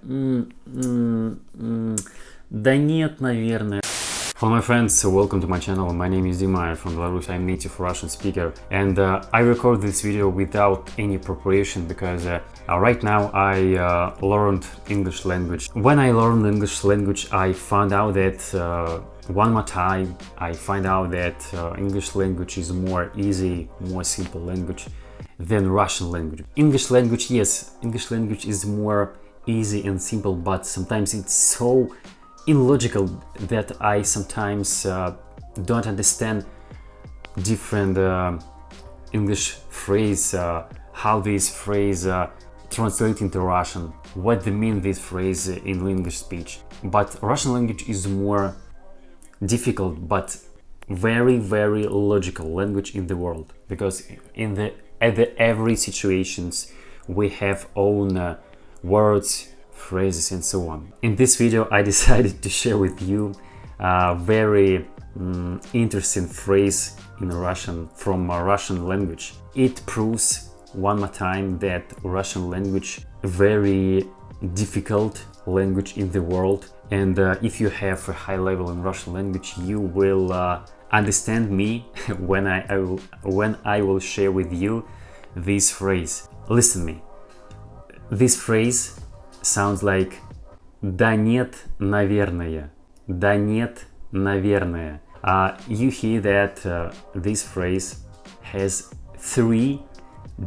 Да нет, наверное. Hello my friends, so welcome to my channel. My name is Dima from Belarus. I'm native Russian speaker, and I record this video without any preparation because right now I learned English language. When I learned English language, I found out that one more time I find out that English language is more easy, more simple language than Russian language. English language, yes, English language is more easy and simple, but sometimes it's so illogical that I sometimes don't understand different English phrase, how this phrase translate into Russian, what they mean this phrase in English speech. But Russian language is more difficult but very logical language in the world, because in the every situations we have own words, phrases and so on. In this video I decided to share with you a very interesting phrase in Russian from a Russian language. It proves one more time that Russian language very difficult language in the world, and if you have a high level in Russian language you will understand me when I will share with you this phrase. Listen me. This phrase sounds like «Да нет, наверное». «Да нет, наверное». You hear that this phrase has three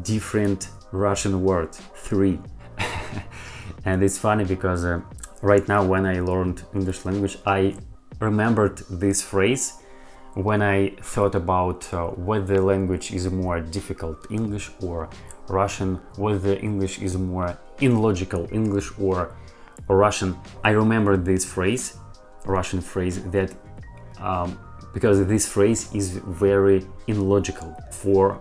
different Russian words. Three. And it's funny because right now when I learned English language, I remembered this phrase when I thought about whether language is more difficult, English or Russian, whether English is more illogical, English or Russian. I remember this phrase, Russian phrase, that because this phrase is very illogical for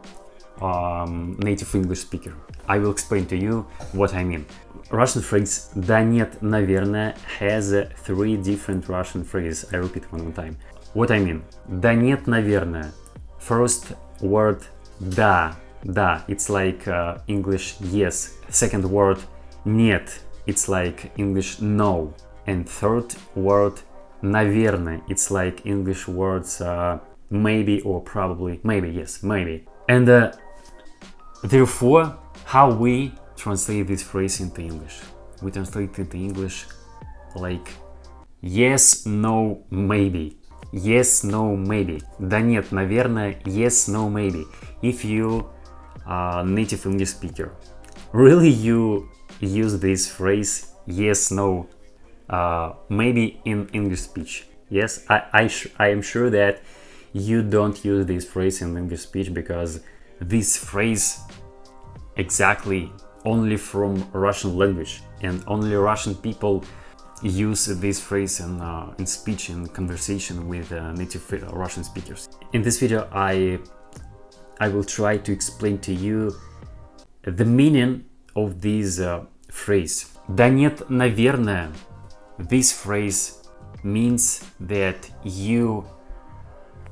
native English speaker. I will explain to you what I mean. Russian phrase «Да нет, наверное» has three different Russian phrases. I repeat one more time. What I mean? «Да нет, наверное». First word «да». Да, it's like English yes. Second word нет, it's like English no. And third word наверное, it's like English words maybe or probably, maybe, yes, maybe. And therefore, how we translate this phrase into English? We translate it into English like yes, no, maybe. Yes, no, maybe. Да нет, наверное, yes, no, maybe. If you native English speaker, really you use this phrase yes, no, maybe in English speech? Yes, I am sure that you don't use this phrase in English speech, because this phrase exactly only from Russian language, and only Russian people use this phrase in speech and conversation with native Russian speakers. In this video I will try to explain to you the meaning of this phrase. Да нет, наверное. This phrase means that you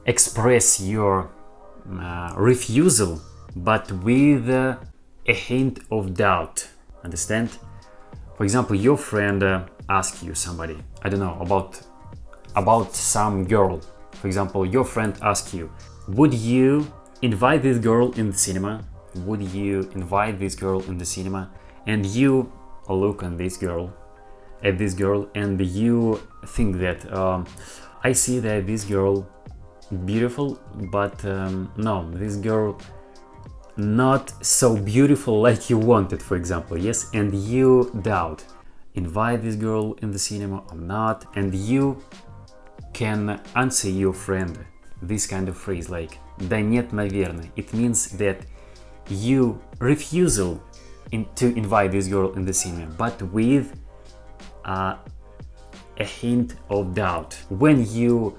express your refusal, but with a hint of doubt. Understand? For example, your friend asks you somebody, I don't know, about some girl. For example, your friend asks you, would you invite this girl in the cinema? Would you invite this girl in the cinema? And you look at this girl, and you think that I see that this girl beautiful, but no, this girl not so beautiful like you wanted, for example, yes, and you doubt, invite this girl in the cinema or not, and you can answer your friend this kind of phrase like «Да нет, наверное». It means that you refusal to invite this girl in the cinema, but with a hint of doubt. When you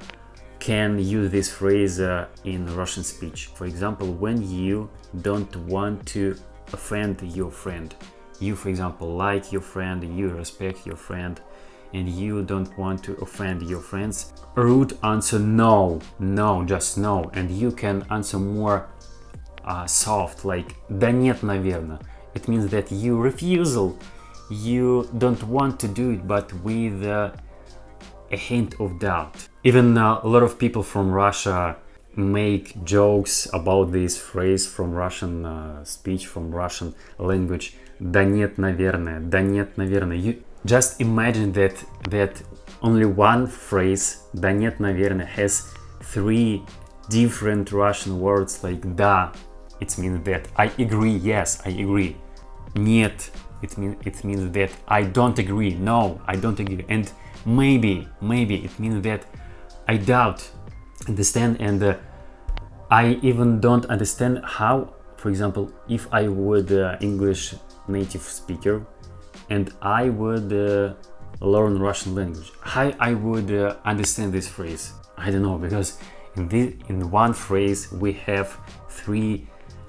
can use this phrase in Russian speech, for example, when you don't want to offend your friend, you, for example, like your friend, you respect your friend, and you don't want to offend your friends, rude answer no, just no, and you can answer more soft like «Да нет, наверное». It means that you refusal you don't want to do it, but with a hint of doubt. Even a lot of people from Russia make jokes about this phrase from Russian speech, from Russian language. Да нет, наверное. Да нет, наверное. You just imagine that only one phrase, да нет, наверное, has three different Russian words like да. It means that I agree, yes, I agree. Нет, it means that I don't agree, no, I don't agree. And maybe it means that I doubt, understand. And I even don't understand how, for example, if I would English native speaker and I would learn Russian language, how I would understand this phrase. I don't know, because in one phrase we have three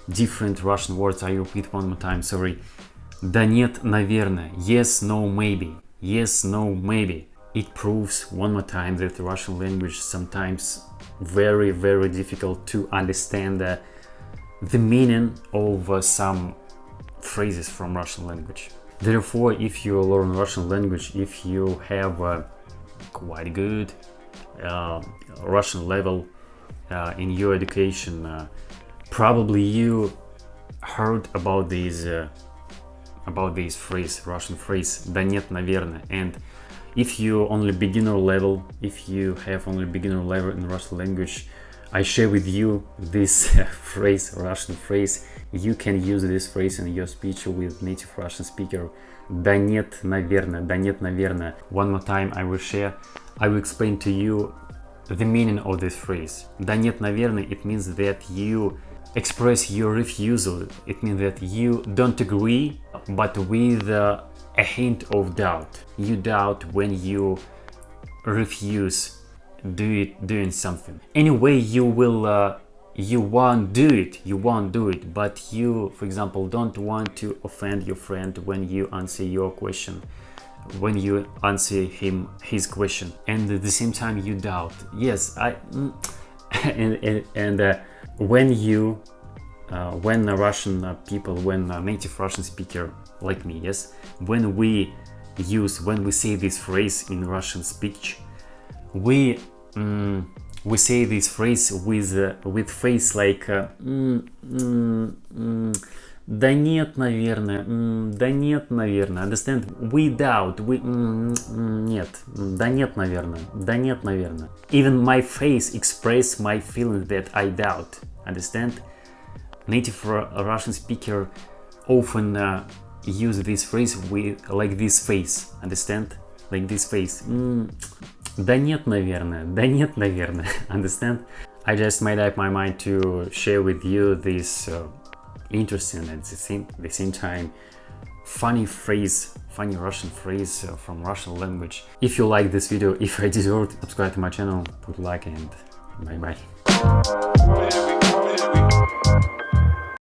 different Russian words. I repeat one more time, sorry. Да нет, наверное. Yes, no, maybe. Yes, no, maybe. It proves one more time that the Russian language sometimes very difficult to understand the meaning of some phrases from Russian language. Therefore, if you learn Russian language, if you have a quite good Russian level in your education, probably you heard about this phrase, Russian phrase, да нет, наверное. And if you only beginner level, if you have only beginner level in Russian language, I share with you this phrase, Russian phrase. You can use this phrase in your speech with native Russian speaker. Да нет, наверное, да нет, наверное. One more time I will explain to you the meaning of this phrase. Да нет, наверное, it means that you express your refusal. It means that you don't agree, but with a hint of doubt. You doubt when you refuse doing something. Anyway, you won't do it, but you, for example, don't want to offend your friend when you answer your question, when you answer his question, and at the same time you doubt. Yes, when Russian people, when native Russian speaker like me, yes, when we say this phrase in Russian speech, we say this phrase with face like да нет, наверное, да нет, наверное. Understand? We doubt, нет, да нет, наверное, да нет, наверное. Even my face express my feeling that I doubt. Understand? Native Russian speaker often use this phrase with like this face. Understand? Like this face. Да нет, наверное. Да нет, наверное. Understand? I just made up my mind to share with you this interesting and at the same time funny Russian phrase from Russian language. If you like this video, if I deserve, subscribe to my channel, put like, and bye bye.